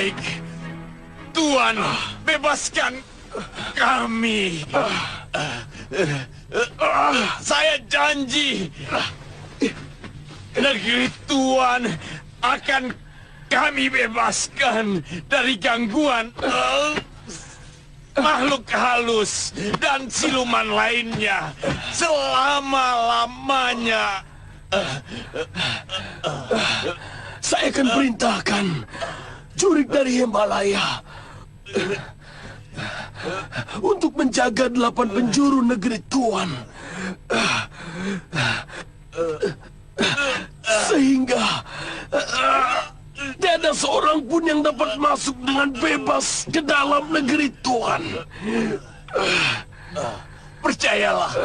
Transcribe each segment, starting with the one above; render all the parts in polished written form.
Baik, Tuan, bebaskan kami. Saya janji, negeri Tuan akan kami bebaskan dari gangguan makhluk halus dan siluman lainnya selama-lamanya. Saya akan perintahkan jurik dari Himalaya untuk menjaga 8 penjuru negeri Tuan. Sehingga tiada seorang pun yang dapat masuk dengan bebas ke dalam negeri Tuan. Percayalah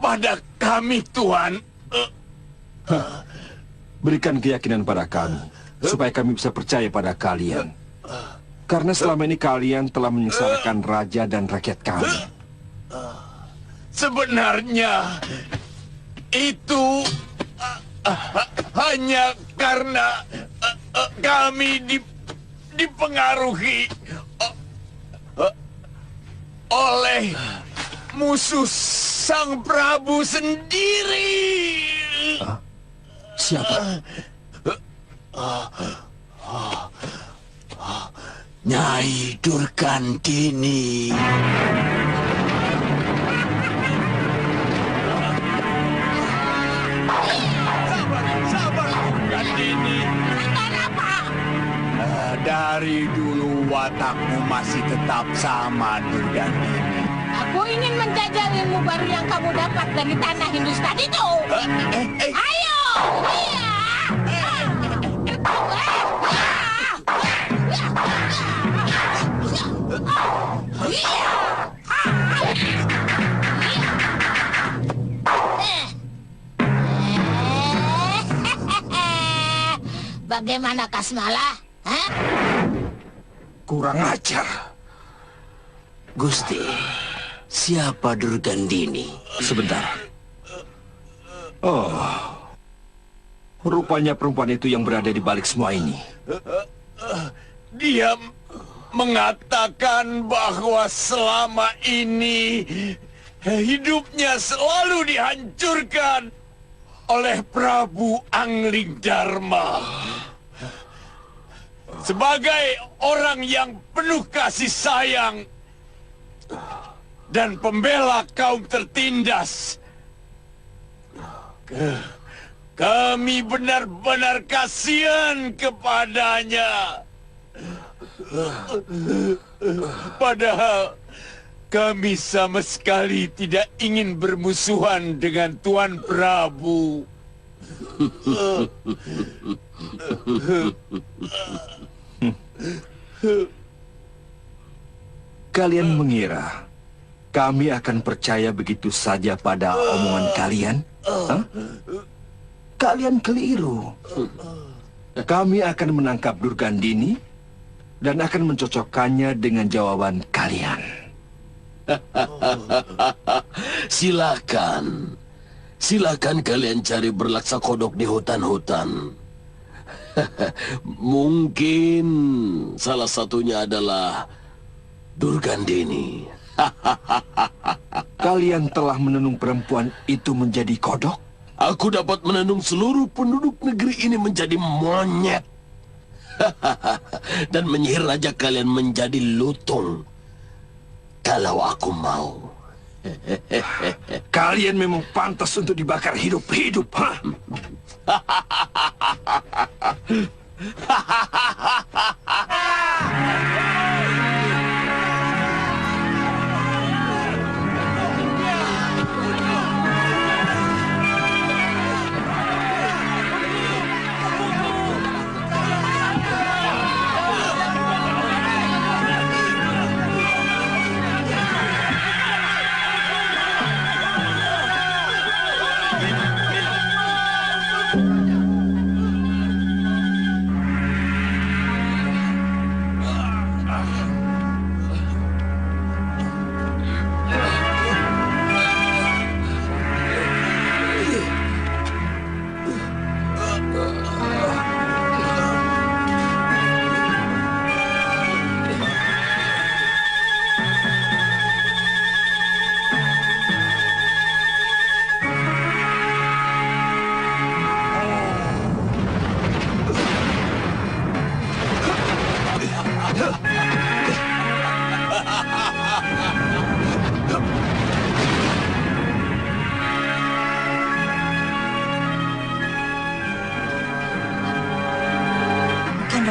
pada kami, Tuan. Berikan keyakinan pada kami, supaya kami bisa percaya pada kalian. Karena selama ini kalian telah menyengsarakan raja dan rakyat kami. Sebenarnya itu hanya karena kami dipengaruhi oleh musuh Sang Prabu sendiri. Siapa? Nyai Durgandini. Sabar, Durgandini. Kenapa? Dari dulu watakmu masih tetap sama, Durgandini. Aku ingin menjajal ilmu baru yang kamu dapat dari tanah Hindustan itu. Ayo! Iya! Bagaimana Kasmala? Hah? Kurang ajar. Gusti, siapa Durgandini? Sebentar. Oh, rupanya perempuan itu yang berada di balik semua ini. Dia mengatakan bahwa selama ini hidupnya selalu dihancurkan oleh Prabu Anglingdarma. Sebagai orang yang penuh kasih sayang dan pembela kaum tertindas, kami benar-benar kasihan kepadanya. Padahal kami sama sekali tidak ingin bermusuhan dengan Tuan Prabu. Kalian mengira kami akan percaya begitu saja pada omongan kalian? Hah? Kalian keliru. Kami akan menangkap Durgandini dan akan mencocokkannya dengan jawaban kalian. Silakan. Silakan kalian cari berlaksa kodok di hutan-hutan. Mungkin salah satunya adalah Durgandini. Kalian telah menenung perempuan itu menjadi kodok? Aku dapat menenung seluruh penduduk negeri ini menjadi monyet. Dan menyihir raja kalian menjadi lutung. Kalau aku mau. Kalian memang pantas untuk dibakar hidup-hidup, ha?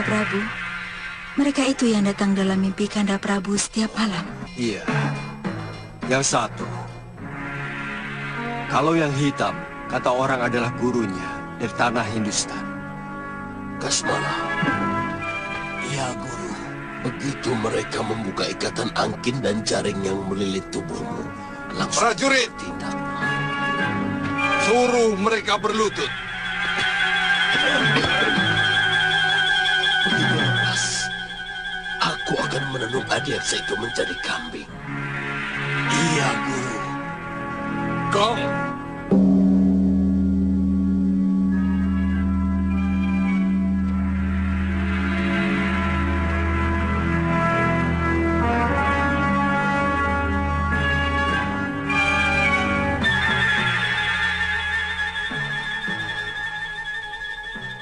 Prabu. Mereka itu yang datang dalam mimpi Kanda Prabu setiap malam. Iya. Yang satu. Kalau yang hitam, kata orang adalah gurunya dari tanah Hindustan. Kasmala. Ya, Guru. Begitu mereka membuka ikatan angkin dan jaring yang melilit tubuhmu, langsung Prajurit, tindak. suruh mereka berlutut. Begitu lepas, aku akan menenun Adiaksa itu menjadi kambing. Iya, Guru. Gong.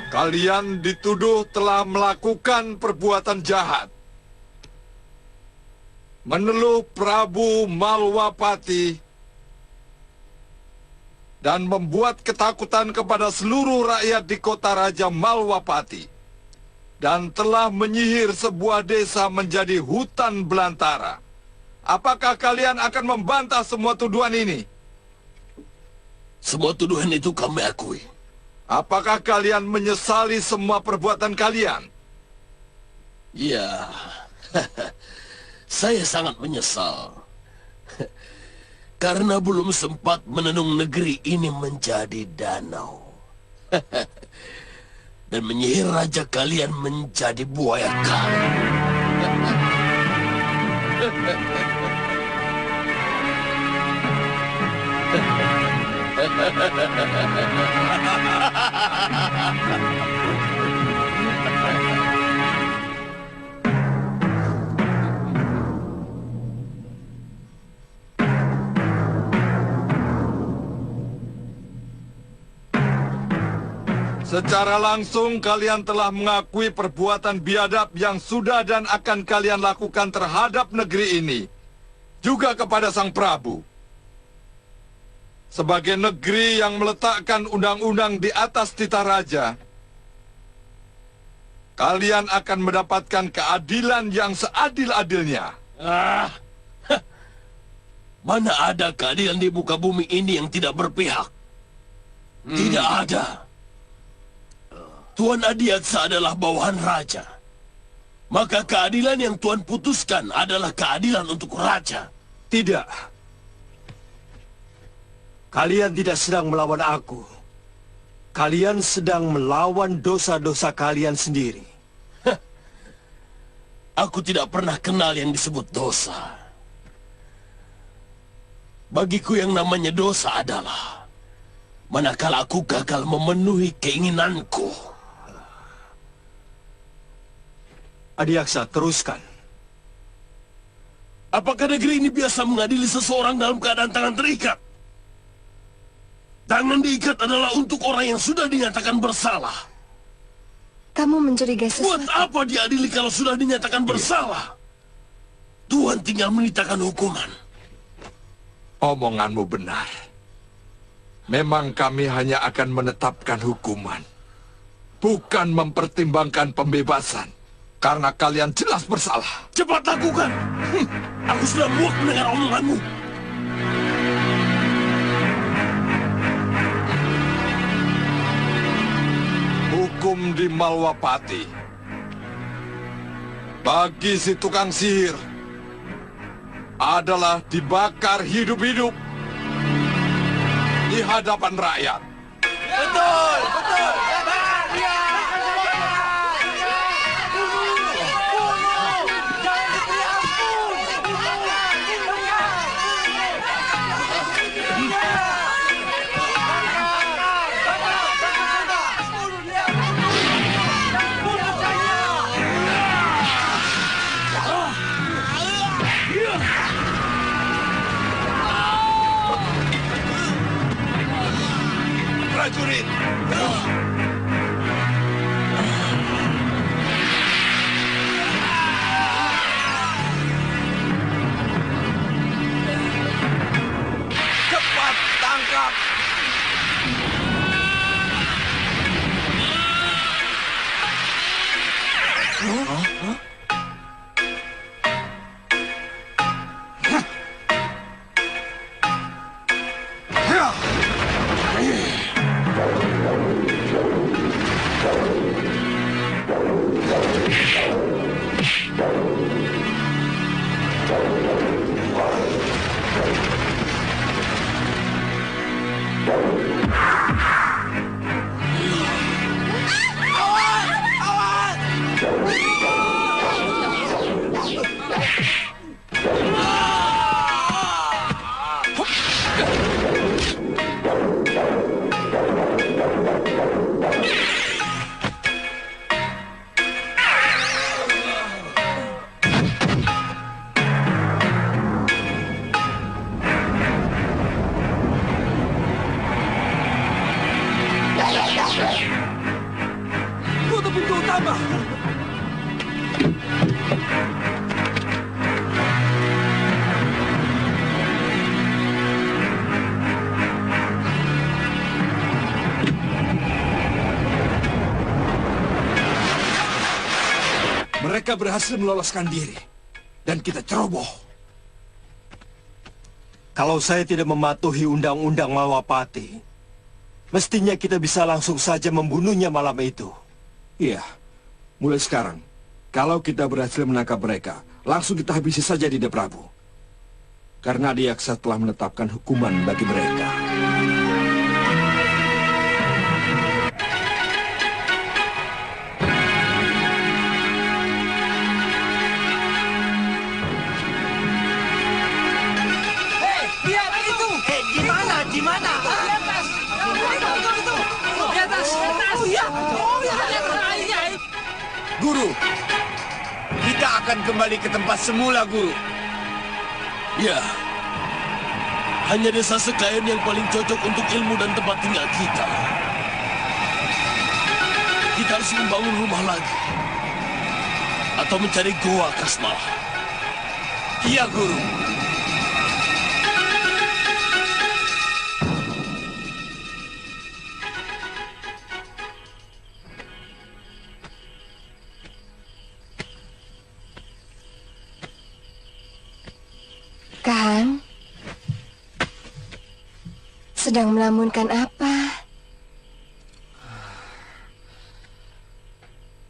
Kalian dituduh telah melakukan perbuatan jahat. Meneluh Prabu Malwapati dan membuat ketakutan kepada seluruh rakyat di kota Raja Malwapati, dan telah menyihir sebuah desa menjadi hutan belantara. Apakah kalian akan membantah semua tuduhan ini? Semua tuduhan itu kami akui. Apakah kalian menyesali semua perbuatan kalian? Ya, saya sangat menyesal. Karena belum sempat menenung negeri ini menjadi danau. Dan menyihir raja kalian menjadi buaya kali. Secara langsung kalian telah mengakui perbuatan biadab yang sudah dan akan kalian lakukan terhadap negeri ini, juga kepada Sang Prabu. Sebagai negeri yang meletakkan undang-undang di atas titah raja, kalian akan mendapatkan keadilan yang seadil-adilnya. Mana ada keadilan di muka bumi ini yang tidak berpihak? Tidak ada. Tuan Adiaksa adalah bawahan raja. Maka keadilan yang Tuan putuskan adalah keadilan untuk raja. Tidak. Kalian tidak sedang melawan aku. Kalian sedang melawan dosa-dosa kalian sendiri. Aku tidak pernah kenal yang disebut dosa. Bagiku yang namanya dosa adalah manakala aku gagal memenuhi keinginanku. Adiaksa, teruskan. Apakah negeri ini biasa mengadili seseorang dalam keadaan tangan terikat? Tangan diikat adalah untuk orang yang sudah dinyatakan bersalah. Kamu mencurigai Buat sesuatu. apa diadili kalau sudah dinyatakan bersalah? Tuhan tinggal menitakan hukuman. Omonganmu benar. Memang kami hanya akan menetapkan hukuman, bukan mempertimbangkan pembebasan. Karena kalian jelas bersalah. Cepat lakukan. Aku sudah muak mendengar omonganmu. Hukum di Malwapati. Bagi si tukang sihir adalah dibakar hidup-hidup di hadapan rakyat. Betul, betul. Prajurit! Cepat tangkap! Tutup pintu utama. Mereka berhasil meloloskan diri. Dan kita ceroboh. Kalau saya tidak mematuhi undang-undang Malwapati, mestinya kita bisa langsung saja membunuhnya malam itu. Iya, mulai sekarang, kalau kita berhasil menangkap mereka, langsung kita habisi saja Dinda Prabu. Karena Adiaksa telah menetapkan hukuman bagi mereka. Lihat itu! Di mana? Di mana? Di atas! Itu! Di atas! Oh iya! Oh iya! Guru, kita akan kembali ke tempat semula, Guru. Ya, hanya desa Sekayan yang paling cocok untuk ilmu dan tempat tinggal kita. Kita harus membangun rumah lagi. Atau mencari goa Kasmala. Iya, Guru. Kang, sedang melamunkan apa?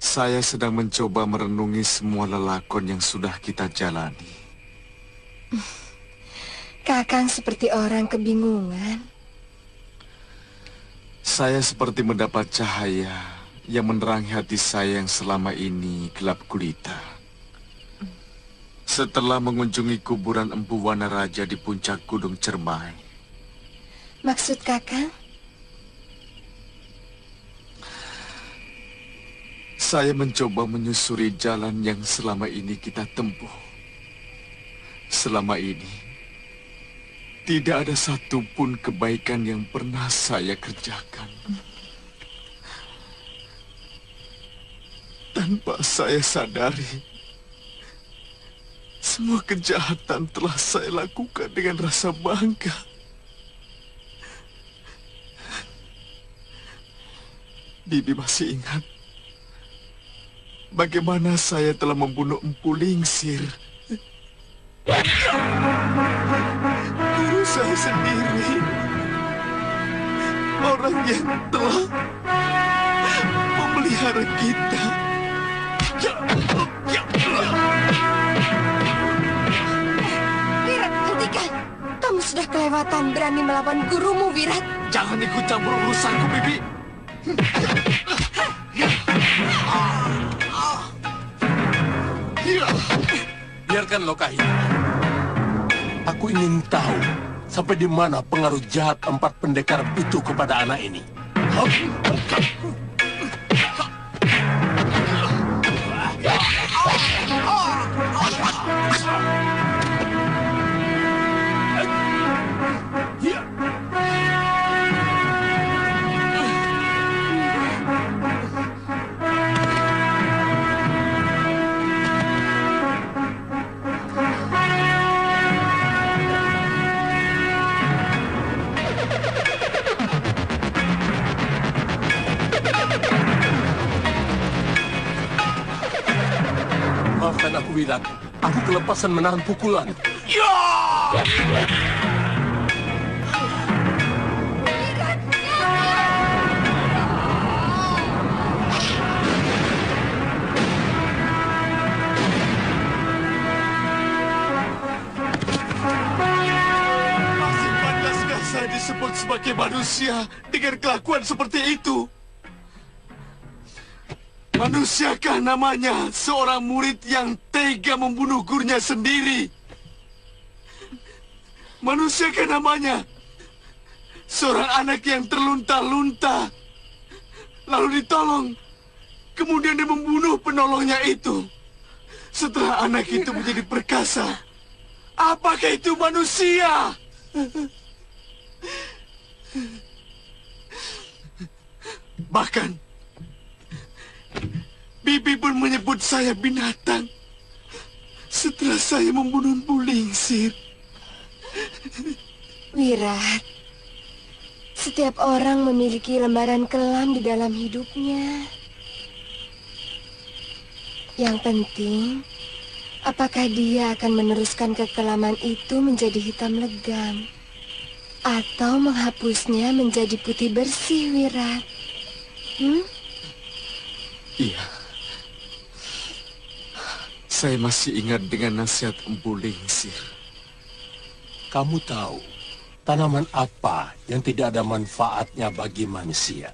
Saya sedang mencoba merenungi semua lelakon yang sudah kita jalani. Kakang seperti orang kebingungan. Saya seperti mendapat cahaya yang menerangi hati saya yang selama ini gelap gulita. Setelah mengunjungi kuburan Empu Wanaraja di puncak Gunung Cermai. Maksud kakang? Saya mencoba menyusuri jalan yang selama ini kita tempuh. Selama ini, tidak ada satupun kebaikan yang pernah saya kerjakan. Tanpa saya sadari, semua kejahatan telah saya lakukan dengan rasa bangga. Bibi masih ingat bagaimana saya telah membunuh Empu Lingsir. Guru saya sendiri, orang yang telah memelihara kita. Wirat, hentikan! Kamu sudah kelewatan berani melawan gurumu, Wirat. Jangan ikut campur urusanku, Bibi. Biarkan Lokahi. Aku ingin tahu sampai di mana pengaruh jahat 4 pendekar itu kepada anak ini. Maafkan aku, Wirat. Aku kelepasan menahan pukulan. Wirat! memaki manusia dengan kelakuan seperti itu? Manusiakah namanya seorang murid yang tega membunuh gurunya sendiri? Manusiakah namanya seorang anak yang terlunta-lunta, lalu ditolong, kemudian dia membunuh penolongnya itu? Setelah anak itu menjadi perkasa, apakah itu manusia? Bahkan Bibi pun menyebut saya binatang setelah saya membunuh Bu Lingsir. Wirat, setiap orang memiliki lembaran kelam di dalam hidupnya. Yang penting, apakah dia akan meneruskan kekelaman itu menjadi hitam legam atau menghapusnya menjadi putih bersih, Wirat? Iya. Saya masih ingat dengan nasihat Empu Lingsir. Kamu tahu tanaman apa yang tidak ada manfaatnya bagi manusia?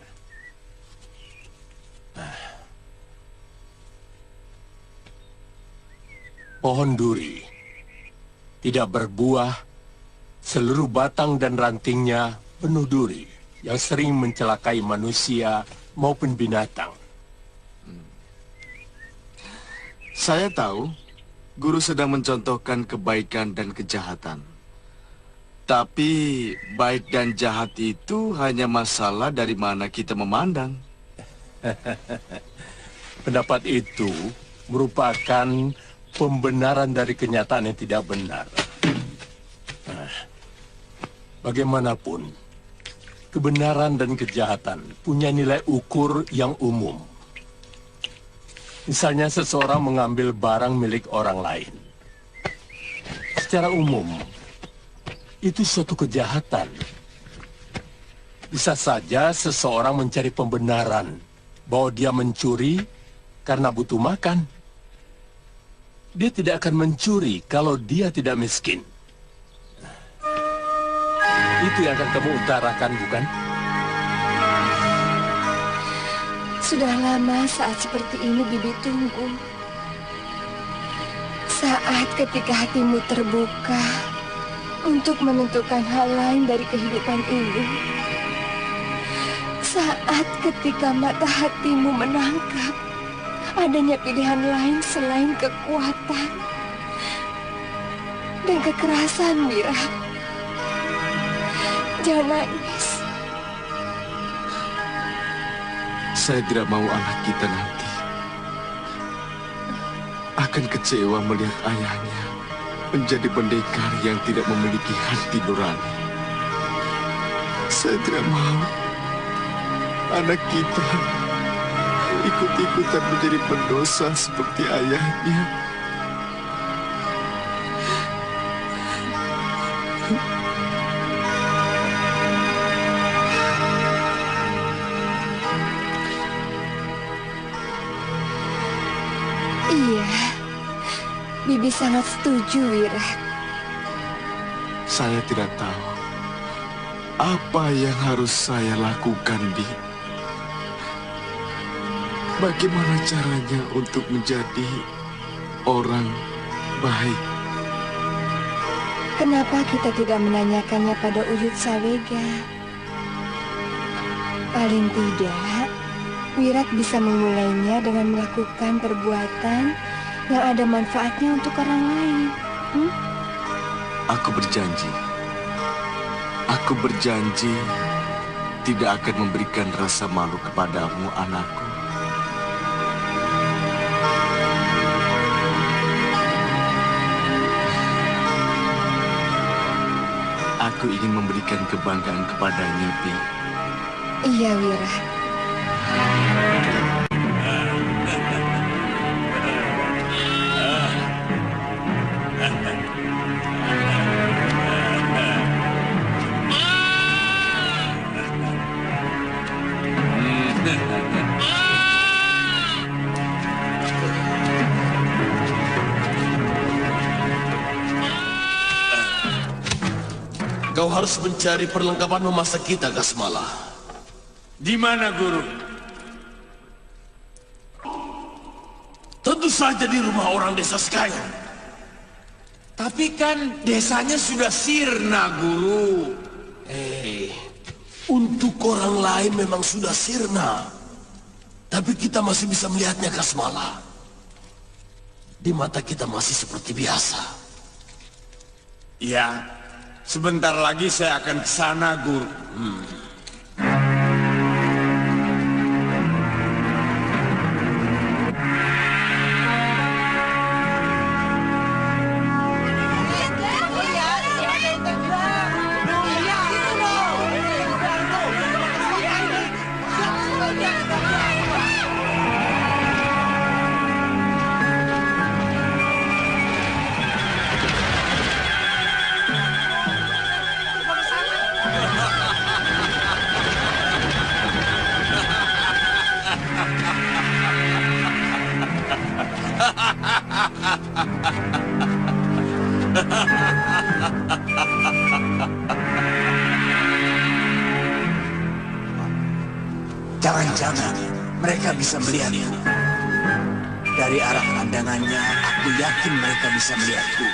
Pohon duri tidak berbuah, seluruh batang dan rantingnya penuh duri yang sering mencelakai manusia maupun binatang. Saya tahu guru sedang mencontohkan kebaikan dan kejahatan. Tapi baik dan jahat itu hanya masalah dari mana kita memandang. Pendapat itu merupakan pembenaran dari kenyataan yang tidak benar. Bagaimanapun, kebenaran dan kejahatan punya nilai ukur yang umum. Misalnya seseorang mengambil barang milik orang lain. Secara umum, itu suatu kejahatan. Bisa saja seseorang mencari pembenaran bahwa dia mencuri karena butuh makan. Dia tidak akan mencuri kalau dia tidak miskin. Itu yang akan kamu utarakan, bukan? Sudah lama saat seperti ini Bibi tunggu. Saat ketika hatimu terbuka untuk menentukan hal lain dari kehidupan ini. Saat ketika mata hatimu menangkap adanya pilihan lain selain kekuatan dan kekerasan, Mira. Jangan nangis. Saya tidak mau anak kita nanti akan kecewa melihat ayahnya menjadi pendekar yang tidak memiliki hati nurani. Saya tidak mau anak kita ikut-ikutan menjadi pendosa seperti ayahnya. Iya, Bibi sangat setuju, Wirat. Saya tidak tahu apa yang harus saya lakukan, Bi. Bagaimana caranya untuk menjadi orang baik? Kenapa kita tidak menanyakannya pada Uyut Sawega? Paling tidak, Wirat bisa memulainya dengan melakukan perbuatan yang ada manfaatnya untuk orang lain. Aku berjanji tidak akan memberikan rasa malu kepadamu, anakku. Aku ingin memberikan kebanggaan kepadanya, Bi. Iya, Wirat. Kau harus mencari perlengkapan memasak kita, Kasmala. Di mana, Guru? Tentu saja di rumah orang desa Skyron. Tapi kan desanya sudah sirna, Guru. Untuk orang lain memang sudah sirna. Tapi kita masih bisa melihatnya, Kasmala. Di mata kita masih seperti biasa. Ya, sebentar lagi saya akan ke sana, Guru. Jangan-jangan mereka bisa melihatku. Dari arah pandangannya, aku yakin mereka bisa melihatku.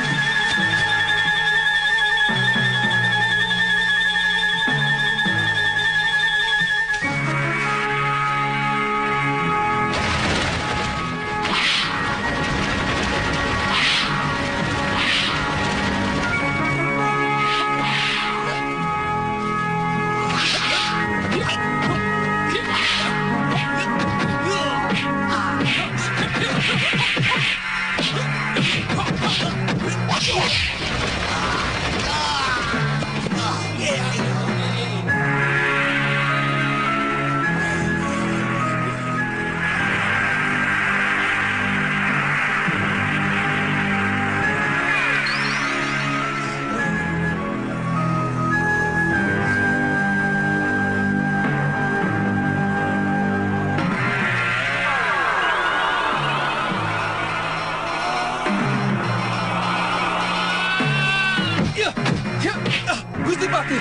Gusti Pati,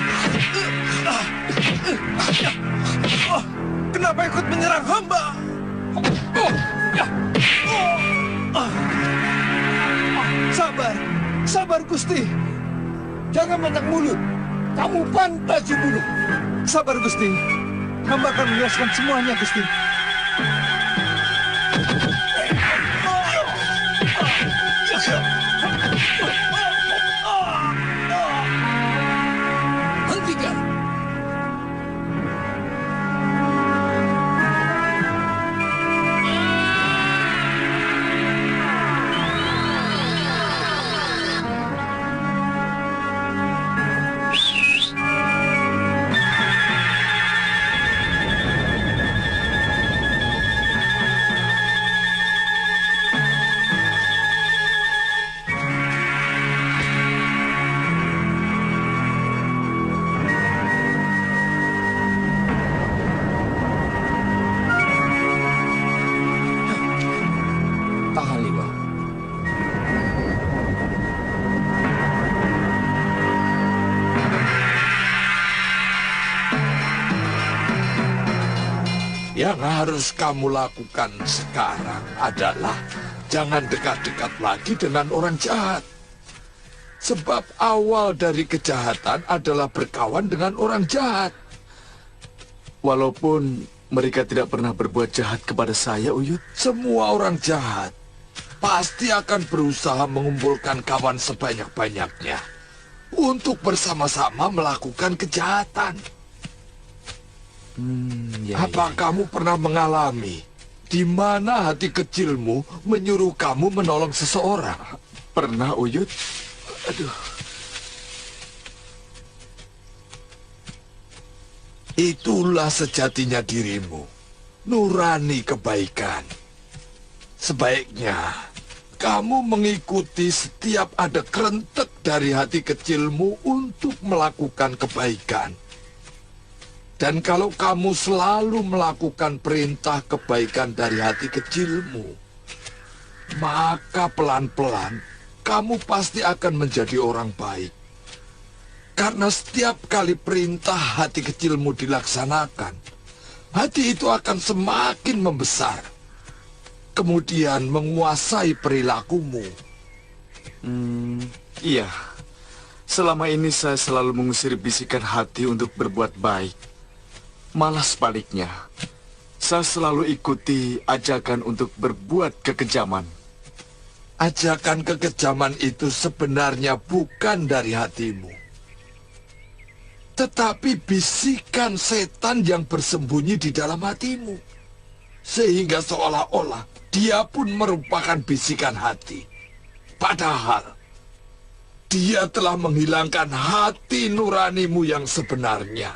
kenapa ikut menyerang hamba? Sabar, sabar Gusti. Jangan banyak mulut. Kamu pantas dibunuh. Sabar Gusti. Hamba akan menjelaskan semuanya Gusti. Hentikan. Yang harus kamu lakukan sekarang adalah jangan dekat-dekat lagi dengan orang jahat. Sebab awal dari kejahatan adalah berkawan dengan orang jahat. Walaupun mereka tidak pernah berbuat jahat kepada saya, Uyut. Semua orang jahat pasti akan berusaha mengumpulkan kawan sebanyak-banyaknya untuk bersama-sama melakukan kejahatan. Apa kamu pernah mengalami di mana hati kecilmu menyuruh kamu menolong seseorang? Pernah, Uyut. Aduh. Itulah sejatinya dirimu, nurani kebaikan. Sebaiknya kamu mengikuti setiap ada kerentek dari hati kecilmu untuk melakukan kebaikan. Dan kalau kamu selalu melakukan perintah kebaikan dari hati kecilmu, maka pelan-pelan kamu pasti akan menjadi orang baik. Karena setiap kali perintah hati kecilmu dilaksanakan, hati itu akan semakin membesar, kemudian menguasai perilakumu. Iya. Selama ini saya selalu mengusir bisikan hati untuk berbuat baik. Malah sebaliknya, saya selalu ikuti ajakan untuk berbuat kekejaman. Ajakan kekejaman itu sebenarnya bukan dari hatimu, tetapi bisikan setan yang bersembunyi di dalam hatimu. Sehingga seolah-olah dia pun merupakan bisikan hati. Padahal dia telah menghilangkan hati nuranimu yang sebenarnya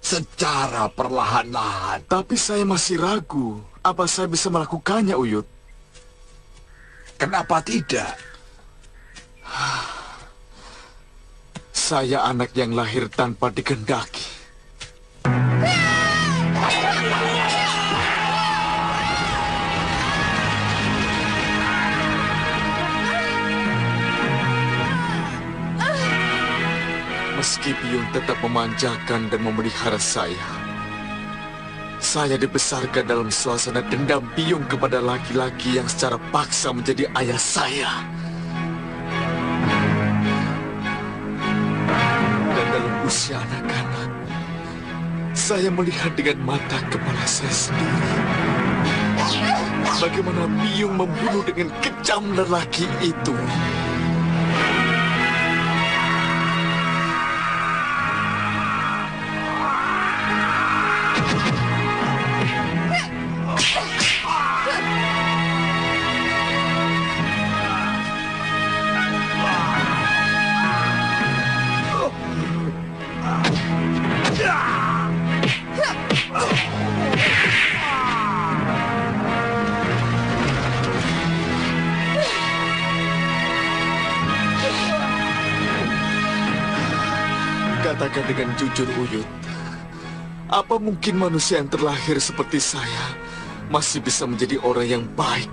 secara perlahan-lahan. Tapi saya masih ragu, apa saya bisa melakukannya, Uyut? Kenapa tidak? Saya anak yang lahir tanpa dikehendaki. Meski Biyung tetap memanjakan dan memelihara saya dibesarkan dalam suasana dendam Biyung kepada laki-laki yang secara paksa menjadi ayah saya. Dan dalam usia anak-anak, saya melihat dengan mata kepala saya sendiri bagaimana Biyung membunuh dengan kejam lelaki itu. Katakan dengan jujur, Uyut, apa mungkin manusia yang terlahir seperti saya masih bisa menjadi orang yang baik?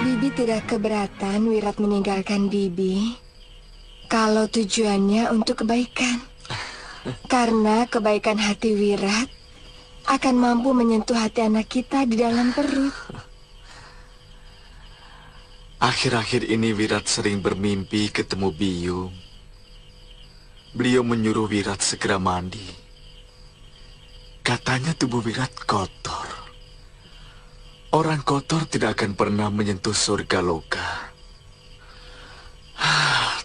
Bibi tidak keberatan Wirat meninggalkan Bibi kalau tujuannya untuk kebaikan. Karena kebaikan hati Wirat akan mampu menyentuh hati anak kita di dalam perut. Akhir-akhir ini Wirat sering bermimpi ketemu Biyung. Beliau menyuruh Wirat segera mandi. Katanya tubuh Wirat kotor. Orang kotor tidak akan pernah menyentuh surga loka.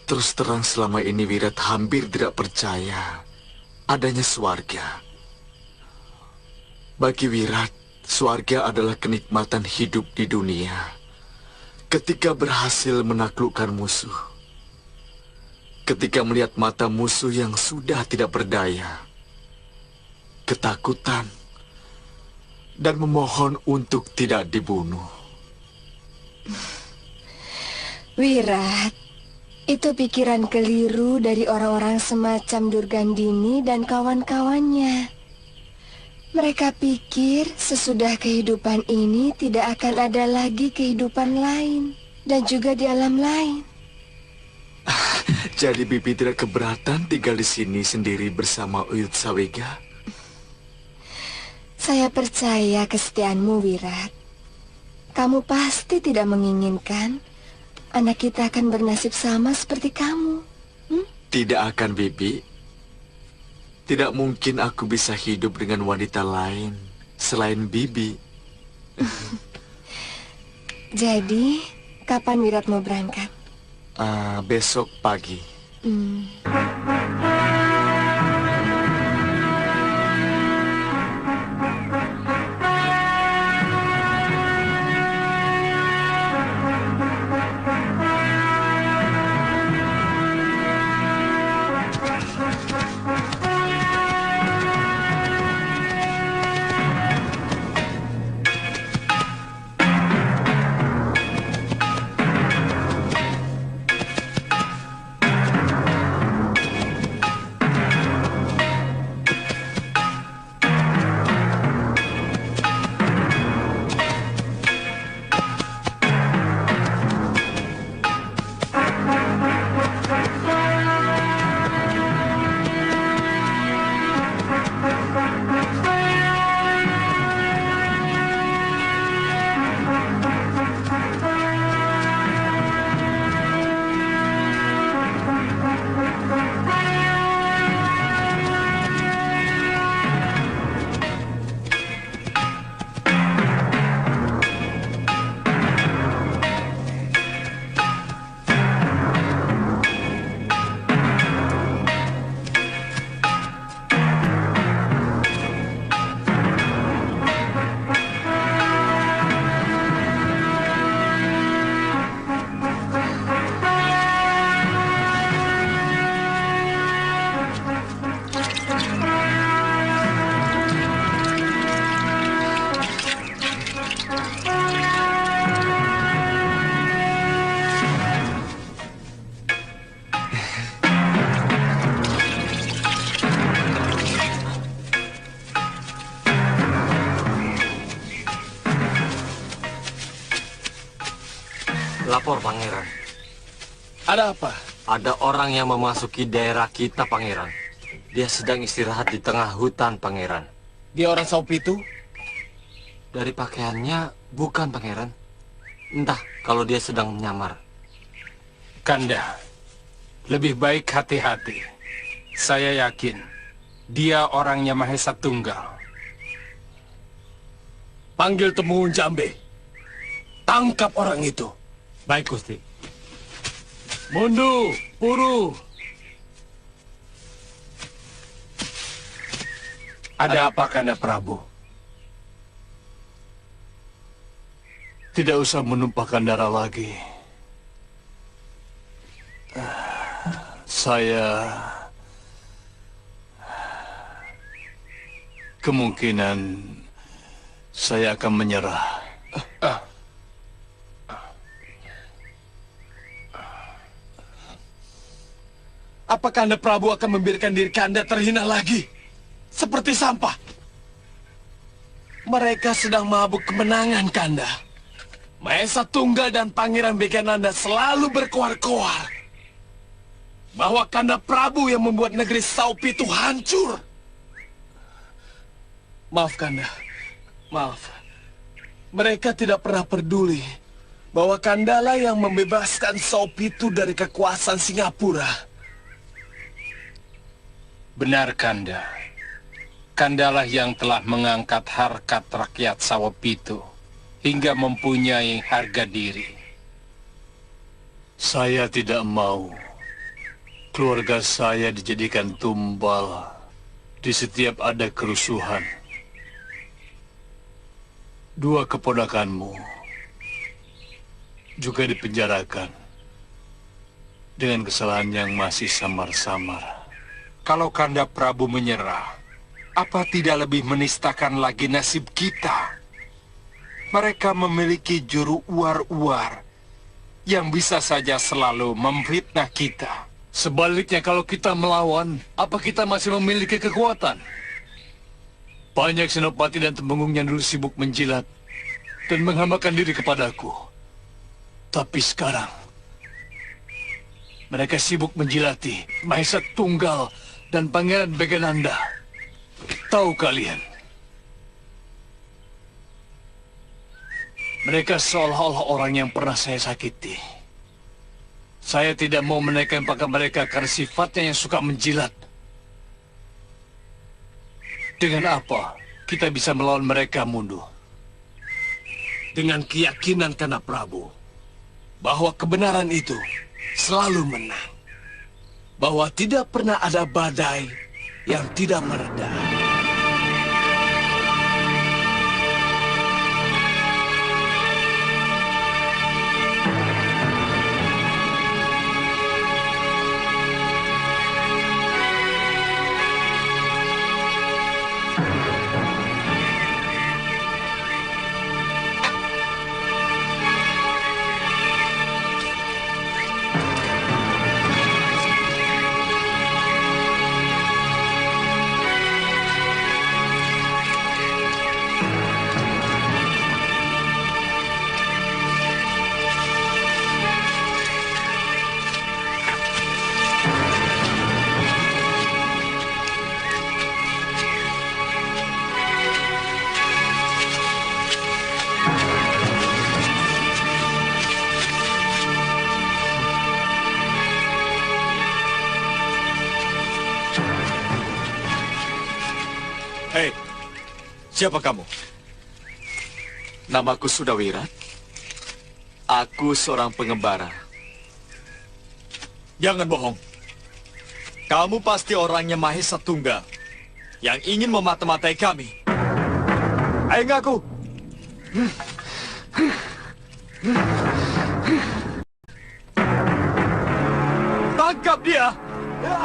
Terus terang selama ini Wirat hampir tidak percaya adanya swarga. Bagi Wirat, swarga adalah kenikmatan hidup di dunia. Ketika berhasil menaklukkan musuh, ketika melihat mata musuh yang sudah tidak berdaya, ketakutan, dan memohon untuk tidak dibunuh. Wirat, itu pikiran keliru dari orang-orang semacam Durgandini dan kawan-kawannya. Mereka pikir sesudah kehidupan ini tidak akan ada lagi kehidupan lain dan juga di alam lain. Jadi Bibi tidak keberatan tinggal di sini sendiri bersama Uyut Sawega? Saya percaya kesetiaanmu, Wirat. Kamu pasti tidak menginginkan anak kita akan bernasib sama seperti kamu. Tidak akan, Bibi. Tidak mungkin aku bisa hidup dengan wanita lain selain Bibi. Jadi, kapan Wirat mau berangkat? Besok pagi. lapor, Pangeran. Ada apa? Ada orang yang memasuki daerah kita, Pangeran. Dia sedang istirahat di tengah hutan, Pangeran. Dia orang Saupitu? Dari pakaiannya, bukan, Pangeran. Entah kalau dia sedang menyamar. Kanda, lebih baik hati-hati. Saya yakin dia orangnya Mahesa Tunggal. Panggil Temunggung Jambe. Tangkap orang itu. Baik, Gusti. Mundu, Puru. Ada apa, Kanda Prabu? Tidak usah menumpahkan darah lagi. Saya kemungkinan saya akan menyerah. Apa Kanda Prabu akan membiarkan diri Kanda terhina lagi? Seperti sampah. Mereka sedang mabuk kemenangan, Kanda. Mahesa Tunggal dan Pangeran Begananda selalu berkoar-koar bahwa Kanda Prabu yang membuat negeri Saupitu hancur. Maaf, Kanda. Maaf. Mereka tidak pernah peduli bahwa Kandalah yang membebaskan Saupitu dari kekuasaan Singapura. Benar, Kanda. Kandalah yang telah mengangkat harkat rakyat Saupitu hingga mempunyai harga diri. Saya tidak mau keluarga saya dijadikan tumbal di setiap ada kerusuhan. Dua keponakanmu juga dipenjarakan dengan kesalahan yang masih samar-samar. Kalau Kanda Prabu menyerah, apa tidak lebih menistakan lagi nasib kita? Mereka memiliki juru uar-uar yang bisa saja selalu memfitnah kita. Sebaliknya kalau kita melawan, apa kita masih memiliki kekuatan? Banyak senopati dan temenggung yang dulu sibuk menjilat dan menghambakan diri kepadaku. Tapi sekarang, mereka sibuk menjilati Mahesa Tunggal dan Pangeran Begananda. Tahu kalian, mereka seolah-olah orang yang pernah saya sakiti. Saya tidak mau menaikkan pangkat mereka karena sifatnya yang suka menjilat. Dengan apa kita bisa melawan mereka, Mundu? Dengan keyakinan Kanda Prabu bahwa kebenaran itu selalu menang. Bahwa tidak pernah ada badai yang tidak mereda. Hei, siapa kamu? Namaku Sudawirat. Aku seorang pengembara. Jangan bohong. Kamu pasti orangnya Mahesa Tunggal yang ingin memata-matai kami. Ayo ngaku. Tangkap dia. Ya!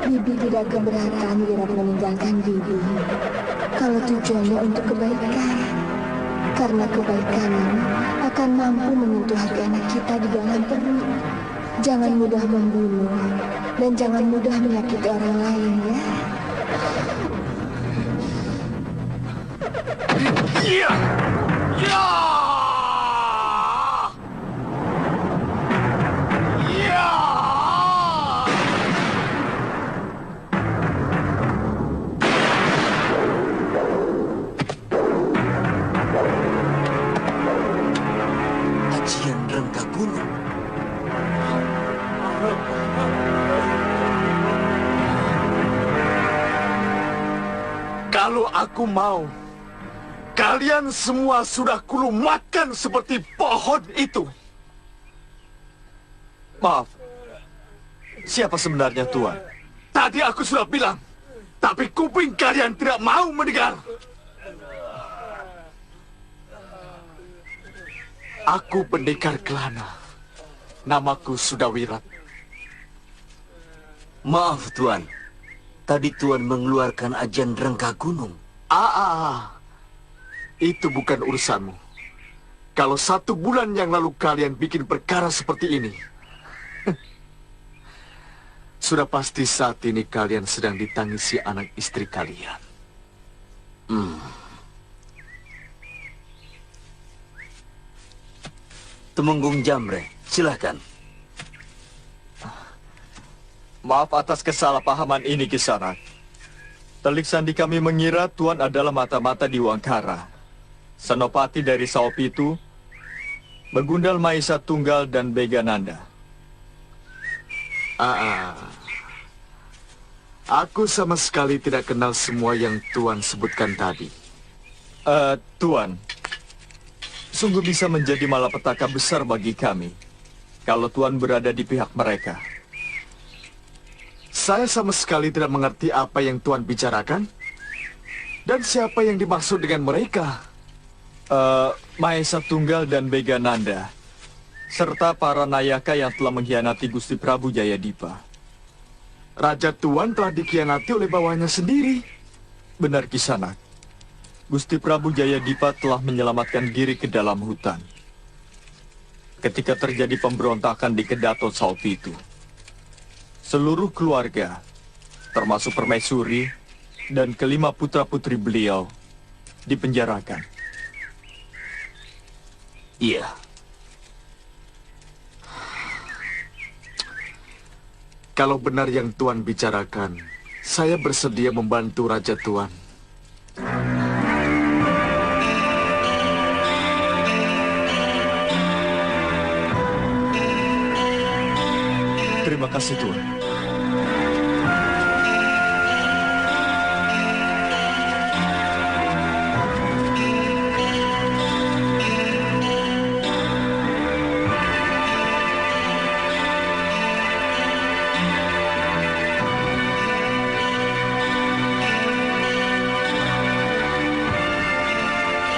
Bibi tidak keberatan Wirat meninggalkan Bibi. Kalau tujuannya untuk kebaikan. Karena kebaikan akan mampu menyentuh hati anak kita di dalam perut. Jangan mudah membunuh dan jangan mudah menyakiti orang lain ya. Iya. Ya. Ya. Ajian Rengga Gunung. Kalau aku mau, kalian semua sudah kulumatkan seperti pohon itu. Maaf, siapa sebenarnya Tuan? Tadi aku sudah bilang, tapi kuping kalian tidak mau mendengar. Aku pendekar Kelana. Namaku Sudawirat. Maaf, Tuan. Tadi Tuan mengeluarkan ajian Rengga Gunung. Itu bukan urusanmu. Kalau 1 bulan yang lalu kalian bikin perkara seperti ini, sudah pasti saat ini kalian sedang ditangisi anak istri kalian. Temenggung Jamre, silakan. Maaf atas kesalahpahaman ini, Kisanak. Telik sandi kami mengira Tuan adalah mata-mata di Wangkara, Senopati dari Saopitu, Begundal Maisa Tunggal, dan Begananda. Aku sama sekali tidak kenal semua yang Tuan sebutkan tadi. Tuan, sungguh bisa menjadi malapetaka besar bagi kami kalau Tuan berada di pihak mereka. Saya sama sekali tidak mengerti apa yang Tuan bicarakan. Dan siapa yang dimaksud dengan mereka? Maesa Tunggal dan Begananda, serta para nayaka yang telah mengkhianati Gusti Prabu Jayadipa. Raja Tuan telah dikhianati oleh bawahannya sendiri. Benar, Kisanak. Gusti Prabu Jayadipa telah menyelamatkan diri ke dalam hutan ketika terjadi pemberontakan di Kedaton Saopitu. Seluruh keluarga, termasuk permaisuri dan kelima putra-putri beliau, dipenjarakan. Iya. Kalau benar yang Tuan bicarakan, saya bersedia membantu Raja Tuan. Terima kasih, Tuan.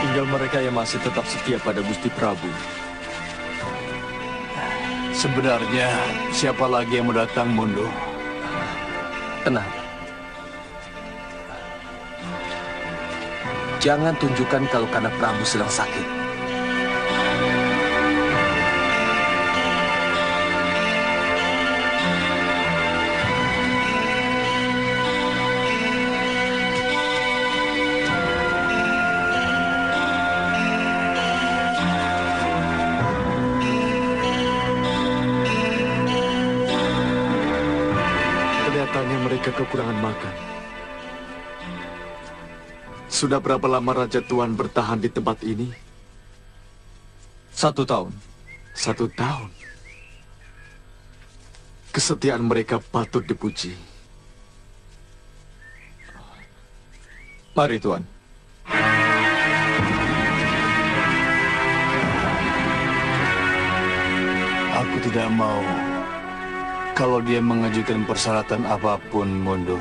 Tinggal mereka yang masih tetap setia pada Gusti Prabu. Sebenarnya, siapa lagi yang mendatang, Mundo? Tenang. Jangan tunjukkan kalau Kanda Prabu sedang sakit. Mereka kekurangan makan. Sudah berapa lama Raja Tuan bertahan di tempat ini? 1 tahun. 1 tahun? Kesetiaan mereka patut dipuji. Mari, Tuan. Aku tidak mau kalau dia mengajukan persyaratan apapun, Mundo.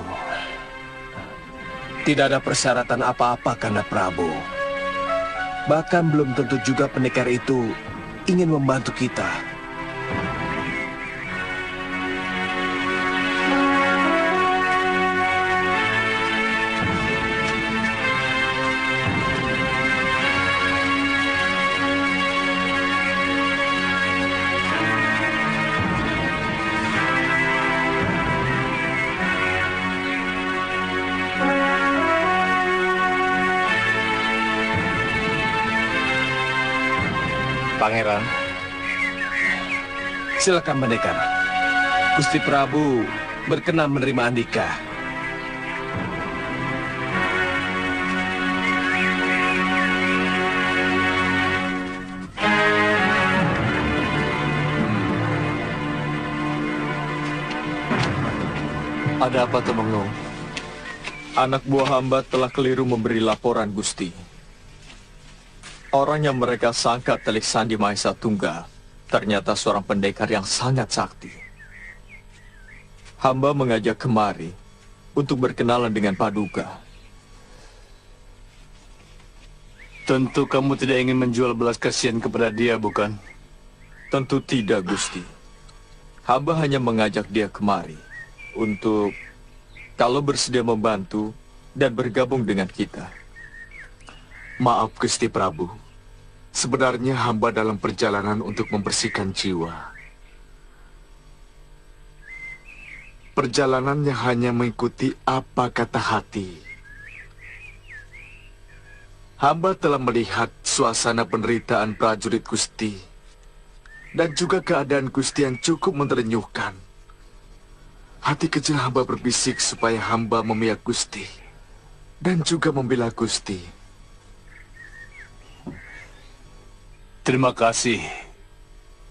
Tidak ada persyaratan apa-apa, Kanda Prabu. Bahkan belum tentu juga pendekar itu ingin membantu kita. Pangeran, silakan pendekar. Gusti Prabu berkenan menerima Andika. Ada apa, Temenggung? Anak buah hamba telah keliru memberi laporan, Gusti. Orang yang mereka sangka Telik Sandi Mahesa Tunggal ternyata seorang pendekar yang sangat sakti. Hamba mengajak kemari untuk berkenalan dengan Paduka. Tentu kamu tidak ingin menjual belas kasihan kepada dia, bukan? Tentu tidak, Gusti. Hamba hanya mengajak dia kemari untuk kalau bersedia membantu dan bergabung dengan kita. Maaf, Gusti Prabu. Sebenarnya hamba dalam perjalanan untuk membersihkan jiwa. Perjalanannya hanya mengikuti apa kata hati. Hamba telah melihat suasana penderitaan prajurit Gusti dan juga keadaan Gusti yang cukup menerenyuhkan. Hati kecil hamba berbisik supaya hamba memihak Gusti dan juga membela Gusti. Terima kasih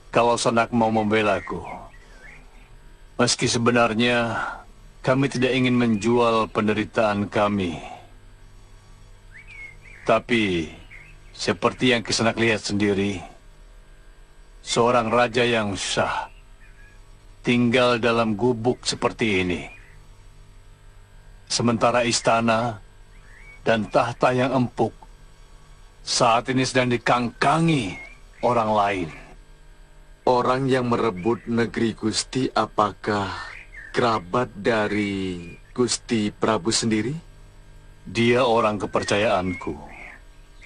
kalau Sanak mau membelaku. Meski sebenarnya kami tidak ingin menjual penderitaan kami. Tapi seperti yang Kisanak lihat sendiri, seorang raja yang syah tinggal dalam gubuk seperti ini. Sementara istana dan tahta yang empuk saat ini sedang dikangkangi orang lain. Orang yang merebut negeri Gusti apakah kerabat dari Gusti Prabu sendiri? Dia orang kepercayaanku,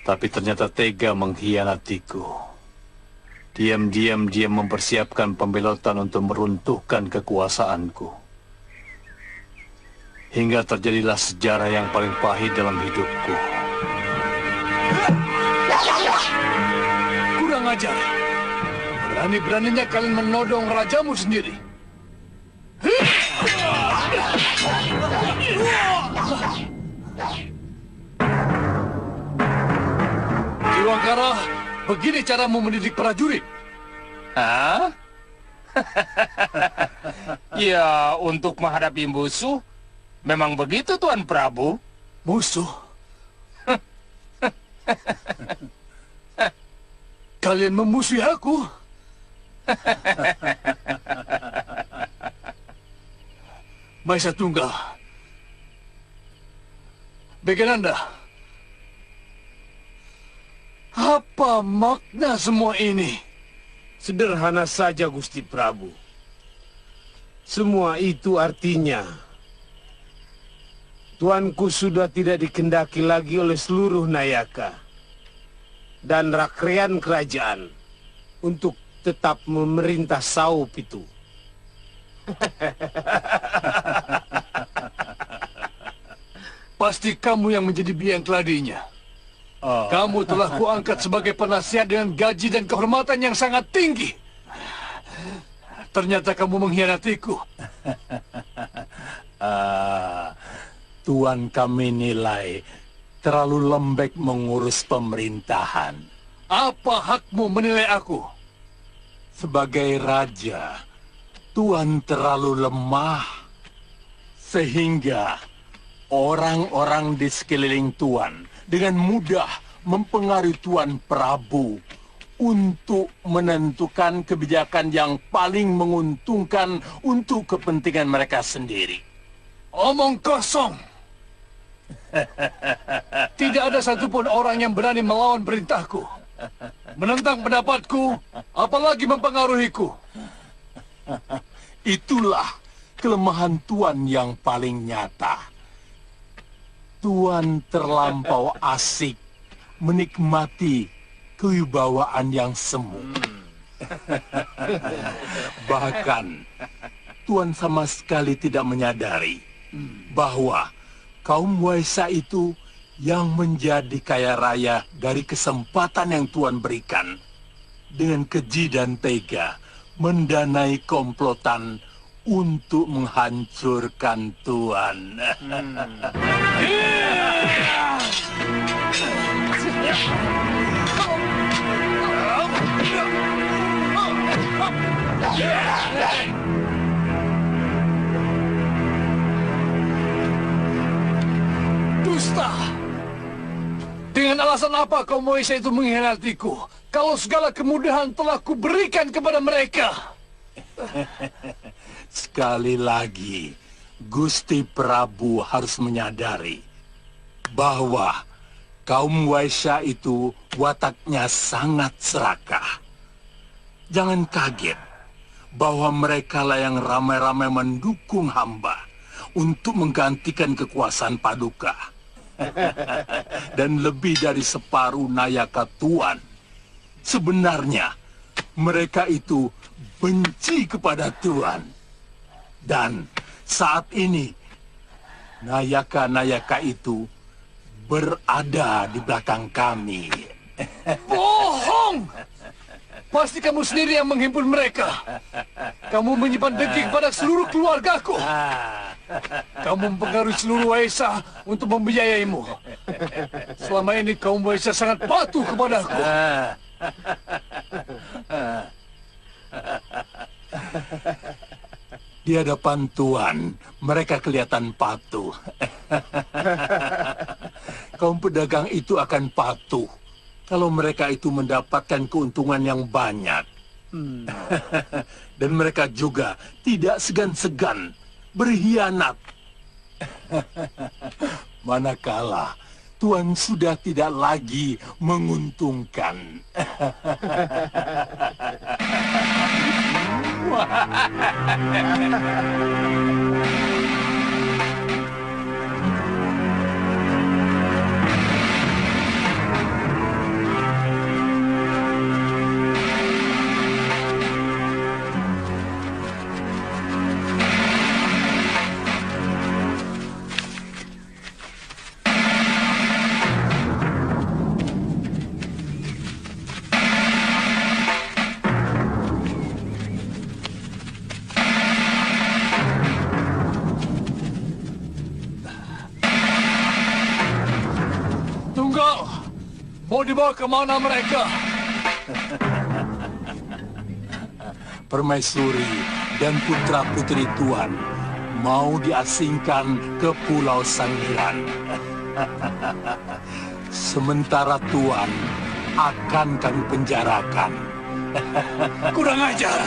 tapi ternyata tega mengkhianatiku. Diam-diam dia mempersiapkan pembelotan untuk meruntuhkan kekuasaanku. Hingga terjadilah sejarah yang paling pahit dalam hidupku. Kurang ajar. Berani-beraninya kalian menodong rajamu sendiri. Kiwangkara, begini caramu mendidik prajurit? Hah? Ya, untuk menghadapi musuh, memang begitu, Tuan Prabu. Musuh? Kalian memusuhi aku? Mahesa Tunggal, Begananda, apa makna semua ini? Sederhana saja, Gusti Prabu. Semua itu artinya Tuanku sudah tidak dikendaki lagi oleh seluruh Nayaka dan rakyat kerajaan untuk tetap memerintah Saup itu. Pasti kamu yang menjadi biang keladinya. Kamu telah kuangkat sebagai penasihat dengan gaji dan kehormatan yang sangat tinggi. Ternyata kamu mengkhianatiku. Tuan kami nilai terlalu lembek mengurus pemerintahan. Apa hakmu menilai aku? Sebagai raja, Tuan terlalu lemah. Sehingga orang-orang di sekeliling Tuan dengan mudah mempengaruhi Tuan Prabu untuk menentukan kebijakan yang paling menguntungkan untuk kepentingan mereka sendiri. Omong kosong! Tidak ada satupun orang yang berani melawan perintahku, menentang pendapatku, apalagi mempengaruhiku. Itulah kelemahan Tuan yang paling nyata. Tuan terlampau asik menikmati kewibawaan yang semu. Bahkan Tuan sama sekali tidak menyadari bahwa kaum Waisa itu yang menjadi kaya raya dari kesempatan yang Tuan berikan. dengan keji dan tega mendanai komplotan untuk menghancurkan Tuan. Dusta! Dengan alasan apa kaum Moisa itu mengkhianatiku? Kalau segala kemudahan telah kuberikan kepada mereka. Sekali lagi, Gusti Prabu harus menyadari bahwa kaum Waisya itu wataknya sangat serakah. Jangan kaget bahwa mereka lah yang ramai-ramai mendukung hamba untuk menggantikan kekuasaan Paduka. Dan lebih dari separuh Nayaka Tuan. Sebenarnya, mereka itu benci kepada Tuan. Dan saat ini, Nayaka-Nayaka itu berada di belakang kami. Bohong! Pasti kamu sendiri yang menghimpun mereka. Kamu menyimpan dengki kepada seluruh keluargaku. Kamu mempengaruhi seluruh Waisa untuk membiayaimu. Selama ini kaum Waisa sangat patuh kepadaku. Di hadapan Tuan, mereka kelihatan patuh. Kaum pedagang itu akan patuh kalau mereka itu mendapatkan keuntungan yang banyak. Dan mereka juga tidak segan-segan berkhianat. Manakala Tuan sudah tidak lagi menguntungkan. Mau dibawa kemana mereka? Permaisuri dan putra-putri Tuan mau diasingkan ke Pulau Sangiran. Sementara Tuan akan kami penjarakan. Kurang ajar!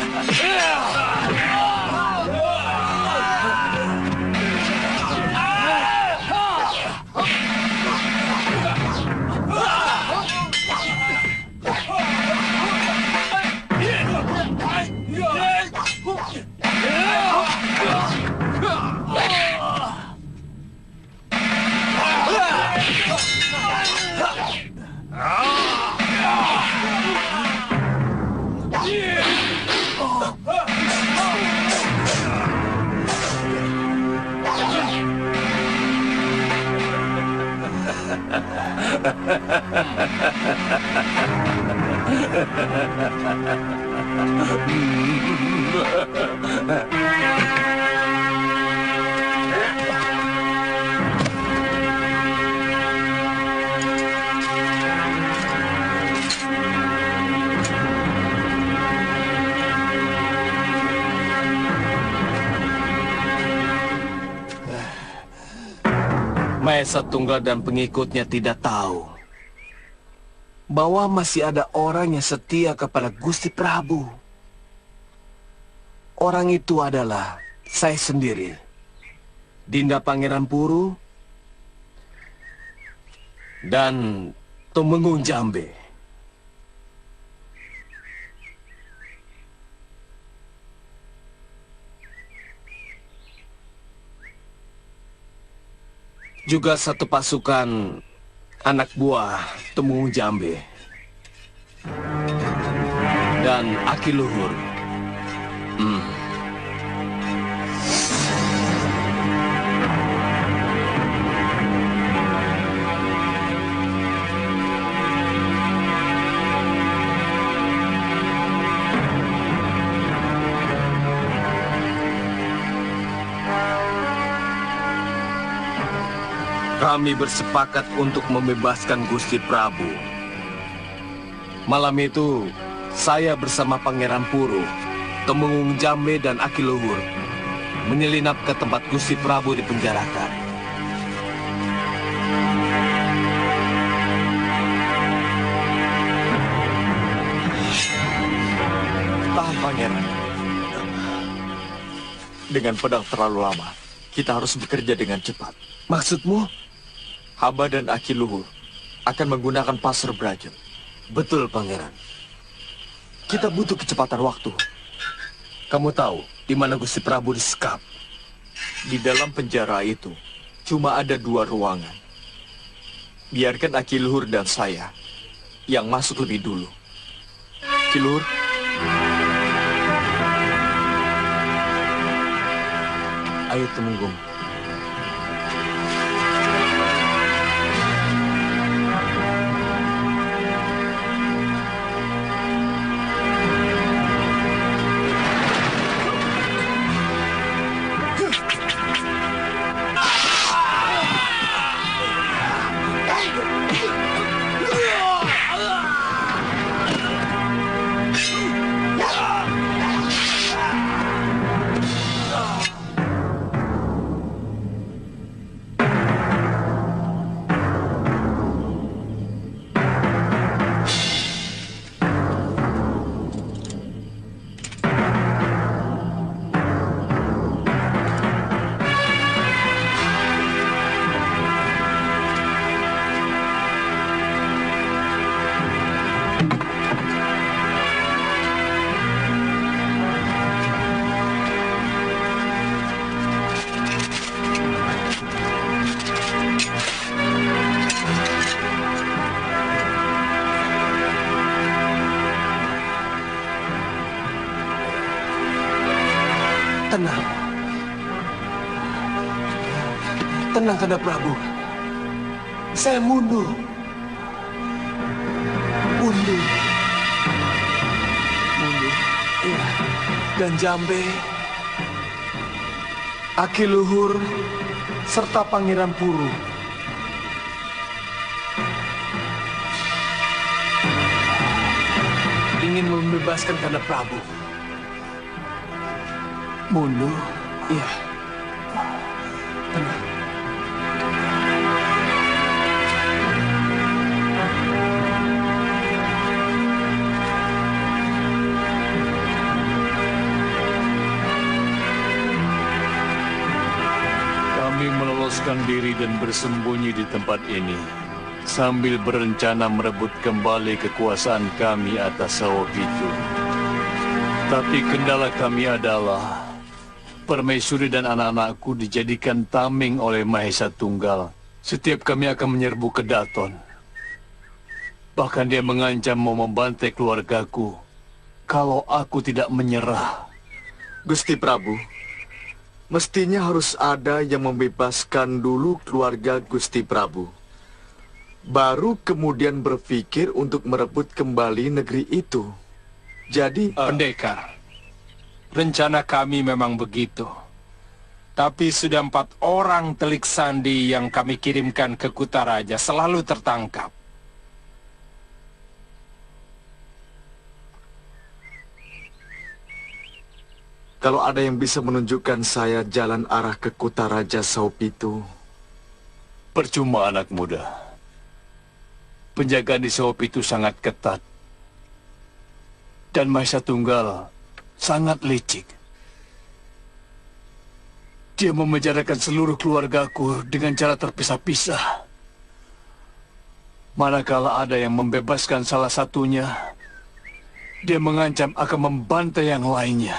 Maesa Tunggal dan pengikutnya tidak tahu bahwa masih ada orang yang setia kepada Gusti Prabu. Orang itu adalah saya sendiri, Dinda Pangeran Puru dan Tumenggung Jambe. Juga satu pasukan anak buah Tumenggung Jambe dan Aki Luhur. Kami bersepakat untuk membebaskan Gusti Prabu. Malam itu, saya bersama Pangeran Puru, Temenggung Jambe dan Aki Luhur menyelinap ke tempat Gusti Prabu dipenjarakan. Tahan, Pangeran. Dengan pedang terlalu lama, kita harus bekerja dengan cepat. Maksudmu? Hamba dan Aki Luhur akan menggunakan pasar Braja. Betul, Pangeran. Kita butuh kecepatan waktu. Kamu tahu di mana Gusti Prabu disekap? Di dalam penjara itu cuma ada 2 ruangan. Biarkan Aki Luhur dan saya yang masuk lebih dulu. Aki Luhur. Ayo, Temenggung. Tenang. Tenang, Kanda Prabu. Saya mundur. Mundur. Iya. Dan Jambe, Aki Luhur, serta Pangeran Puru. Ingin membebaskan Kanda Prabu. Mundur? Iya. Tenang. Kami meloloskan diri dan bersembunyi di tempat ini, sambil berencana merebut kembali kekuasaan kami atas Sawopitu. Tapi kendala kami adalah Permaisuri dan anak-anakku dijadikan tameng oleh Mahesa Tunggal. Setiap kami akan menyerbu ke Daton. Bahkan dia mengancam mau membantai keluargaku kalau aku tidak menyerah. Gusti Prabu, mestinya harus ada yang membebaskan dulu keluarga Gusti Prabu. Baru kemudian berpikir untuk merebut kembali negeri itu. Jadi... Pendekar, rencana kami memang begitu. Tapi sudah 4 orang telik sandi yang kami kirimkan ke Kutaraja selalu tertangkap. Kalau ada yang bisa menunjukkan saya jalan arah ke Kutaraja Sawopitu. Percuma, anak muda. Penjagaan di Sawopitu sangat ketat. Dan Mahesa Tunggal sangat licik. Dia memenjarakan seluruh keluargaku dengan cara terpisah-pisah. Manakala ada yang membebaskan salah satunya, dia mengancam akan membantai yang lainnya.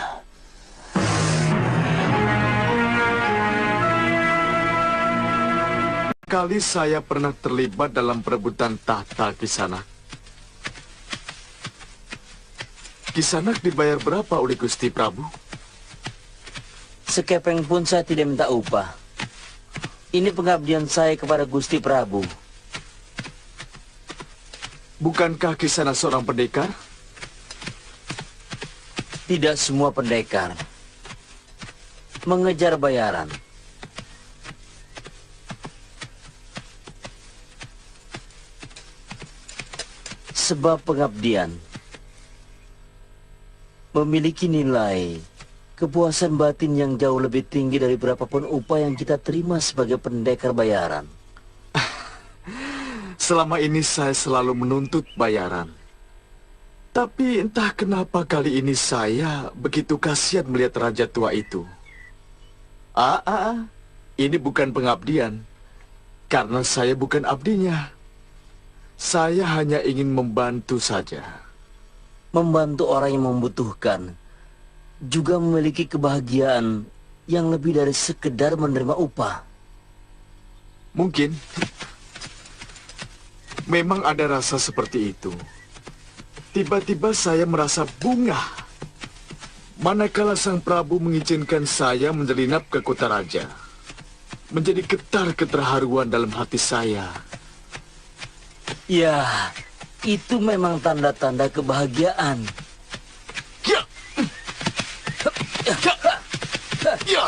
Kali saya pernah terlibat dalam perebutan tahta Kisanak. Kisanak dibayar berapa oleh Gusti Prabu? Sekepeng pun saya tidak minta upah. Ini pengabdian saya kepada Gusti Prabu. Bukankah Kisanak seorang pendekar? Tidak semua pendekar mengejar bayaran. Sebab pengabdian memiliki nilai kepuasan batin yang jauh lebih tinggi dari berapapun upah yang kita terima sebagai pendekar bayaran. Selama ini saya selalu menuntut bayaran. Tapi entah kenapa kali ini saya begitu kasihan melihat raja tua itu. Ini bukan pengabdian. Karena saya bukan abdinya. Saya hanya ingin membantu saja. Membantu orang yang membutuhkan juga memiliki kebahagiaan yang lebih dari sekedar menerima upah. Mungkin. Memang ada rasa seperti itu. Tiba-tiba saya merasa bungah. Manakala Sang Prabu mengizinkan saya menyelinap ke kota raja. Menjadi getar keterharuan dalam hati saya. Ya, itu memang tanda-tanda kebahagiaan. Ya. Ya.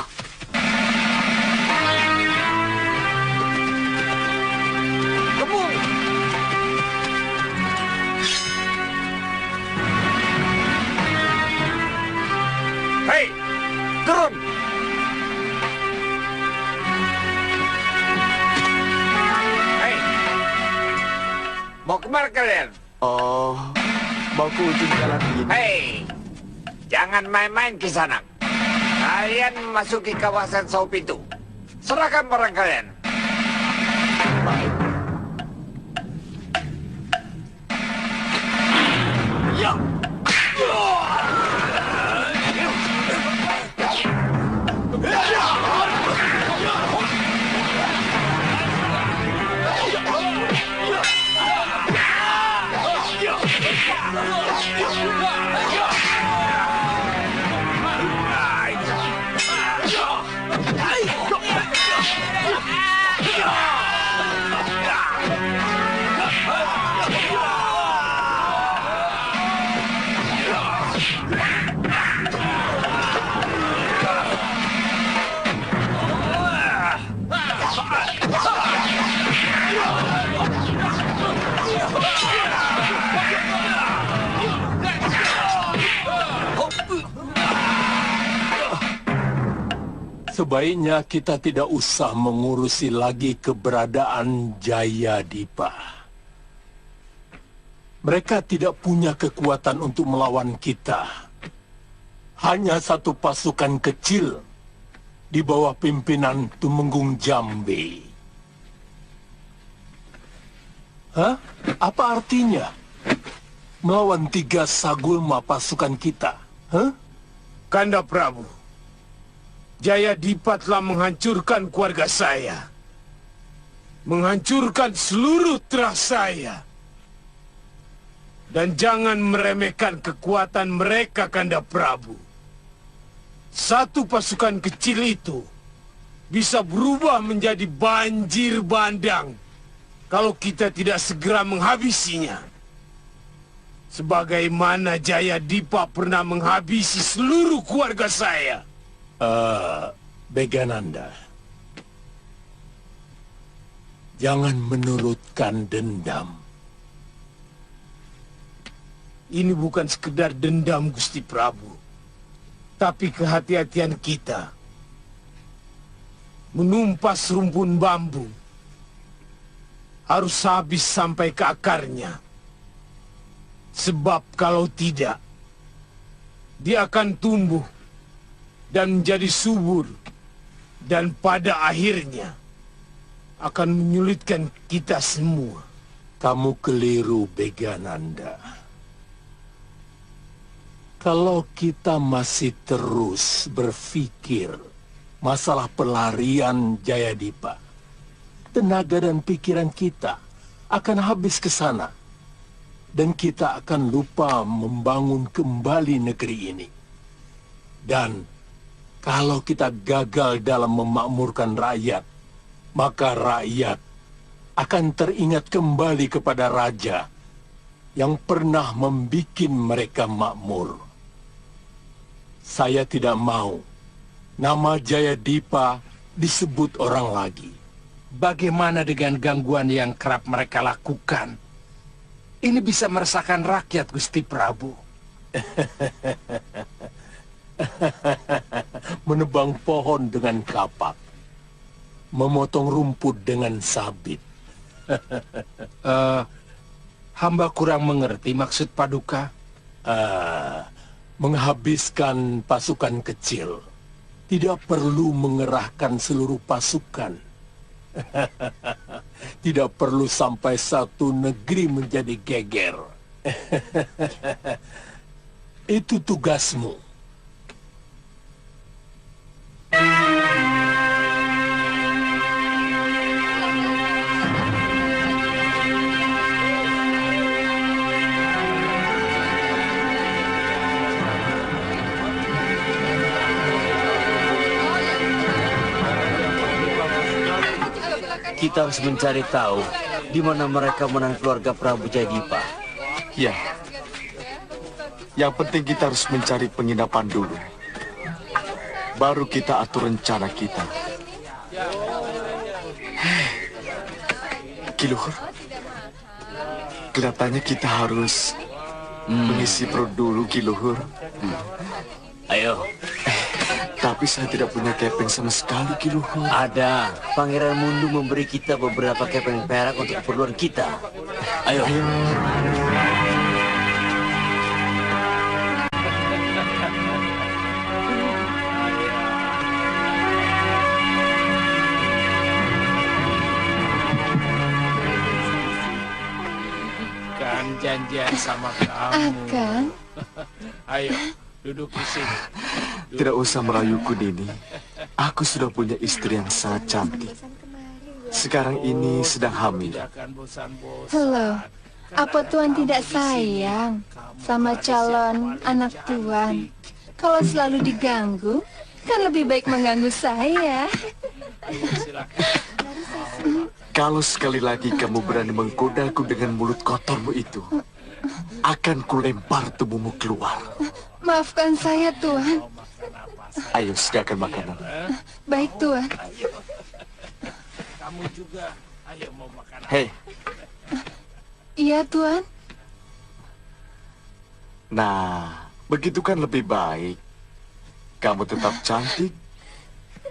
Kebun. Hei, turun. Mau kemana kalian? Oh, mau ke ujung jalan ini. Hei, jangan main-main ke sana. Kalian memasuki kawasan Saupitu. Serahkan barang kalian. Baik. Ya. Sebaiknya kita tidak usah mengurusi lagi keberadaan Jayadipa. Mereka tidak punya kekuatan untuk melawan kita. Hanya satu pasukan kecil di bawah pimpinan Tumenggung Jambe. Hah? Apa artinya? Melawan 3 sagulma pasukan kita? Hah? Kanda Prabu, Jayadipa telah menghancurkan keluarga saya. Menghancurkan seluruh terah saya. Dan jangan meremehkan kekuatan mereka, Kanda Prabu. Satu pasukan kecil itu bisa berubah menjadi banjir bandang kalau kita tidak segera menghabisinya. Sebagaimana Jayadipa pernah menghabisi seluruh keluarga saya. Begananda, jangan menurutkan dendam. Ini bukan sekedar dendam, Gusti Prabu, tapi kehati-hatian kita menumpas rumpun bambu harus habis sampai ke akarnya. Sebab kalau tidak, dia akan tumbuh dan menjadi subur, dan pada akhirnya akan menyulitkan kita semua. Kamu keliru, Begananda. Kalau kita masih terus berpikir masalah pelarian Jayadipa, tenaga dan pikiran kita akan habis ke sana, dan kita akan lupa membangun kembali negeri ini. Dan kalau kita gagal dalam memakmurkan rakyat, maka rakyat akan teringat kembali kepada raja yang pernah membikin mereka makmur. Saya tidak mau nama Jayadipa disebut orang lagi. Bagaimana dengan gangguan yang kerap mereka lakukan? Ini bisa meresahkan rakyat, Gusti Prabu. Menebang pohon dengan kapak, memotong rumput dengan sabit. Hamba kurang mengerti maksud Paduka. Menghabiskan pasukan kecil. Tidak perlu mengerahkan seluruh pasukan. Tidak perlu sampai satu negeri menjadi geger. Itu tugasmu. Kita harus mencari tahu di mana mereka menang keluarga Prabu Jayadipa. Ya. Yang penting kita harus mencari penginapan dulu. Baru kita atur rencana kita. Kiluhur, kelihatannya kita harus mengisi perut dulu, Kiluhur. Ayo. Tapi saya tidak punya kepeng sama sekali, Kiluhur. Ada. Pangeran Mundu memberi kita beberapa kepeng perak untuk keperluan kita. Ayo. Kan janjian sama kamu. Akan. Ayo, duduk di sini. Tidak usah merayuku, Nini. Aku sudah punya istri yang sangat cantik. Sekarang ini sedang hamil. Halo, apa Tuan tidak sayang sama calon anak Tuan? Kalau selalu diganggu, kan lebih baik mengganggu saya. Kalau sekali lagi kamu berani menggodaku dengan mulut kotormu itu, akan kulempar tubuhmu keluar. Maafkan saya, Tuan. Ayo, sediakan makanan. Baik, Tuan. Kamu juga. Ayo mau makan. Hei. Iya, Tuan. Nah, begitu kan lebih baik. Kamu tetap cantik,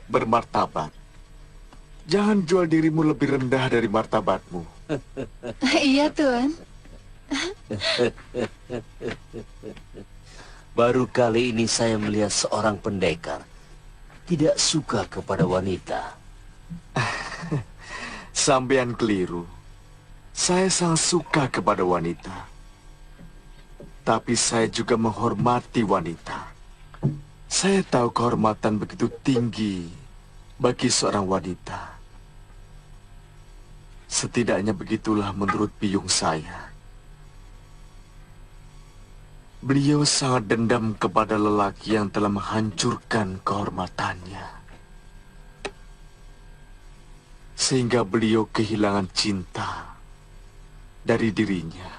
bermartabat. Jangan jual dirimu lebih rendah dari martabatmu. Iya, Tuan. Baru kali ini saya melihat seorang pendekar tidak suka kepada wanita. Sampean keliru. Saya sangat suka kepada wanita. Tapi saya juga menghormati wanita. Saya tahu kehormatan begitu tinggi bagi seorang wanita. Setidaknya begitulah menurut piyung saya. Beliau sangat dendam kepada lelaki yang telah menghancurkan kehormatannya. Sehingga beliau kehilangan cinta dari dirinya.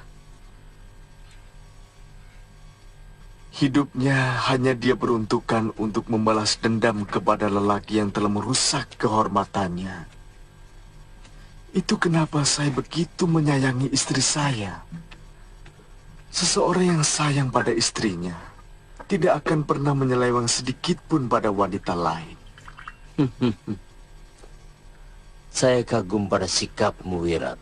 Hidupnya hanya dia peruntukkan untuk membalas dendam kepada lelaki yang telah merusak kehormatannya. Itu kenapa saya begitu menyayangi istri saya. Seseorang yang sayang pada istrinya tidak akan pernah menyeleweng sedikit pun pada wanita lain. Saya kagum pada sikapmu, Wirat.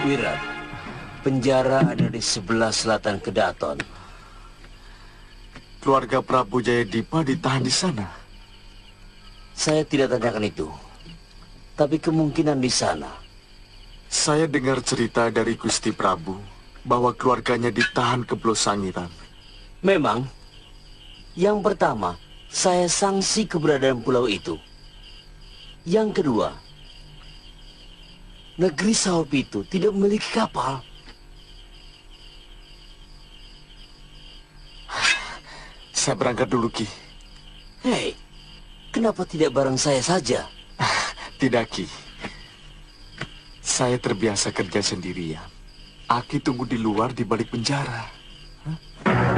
Wirat, penjara ada di sebelah selatan Kedaton. Keluarga Prabu Jayadipa ditahan di sana. Saya tidak tanyakan itu, tapi kemungkinan di sana. Saya dengar cerita dari Gusti Prabu bahwa keluarganya ditahan ke Pulau Sangiran. Memang, yang pertama, saya sanksi keberadaan pulau itu. Yang kedua, negeri Saopitu tidak memiliki kapal. Saya berangkat dulu, Ki. Hei, kenapa tidak bareng saya saja? Tidak, Ki. Saya terbiasa kerja sendirian. Aki tunggu di luar di balik penjara. Hah?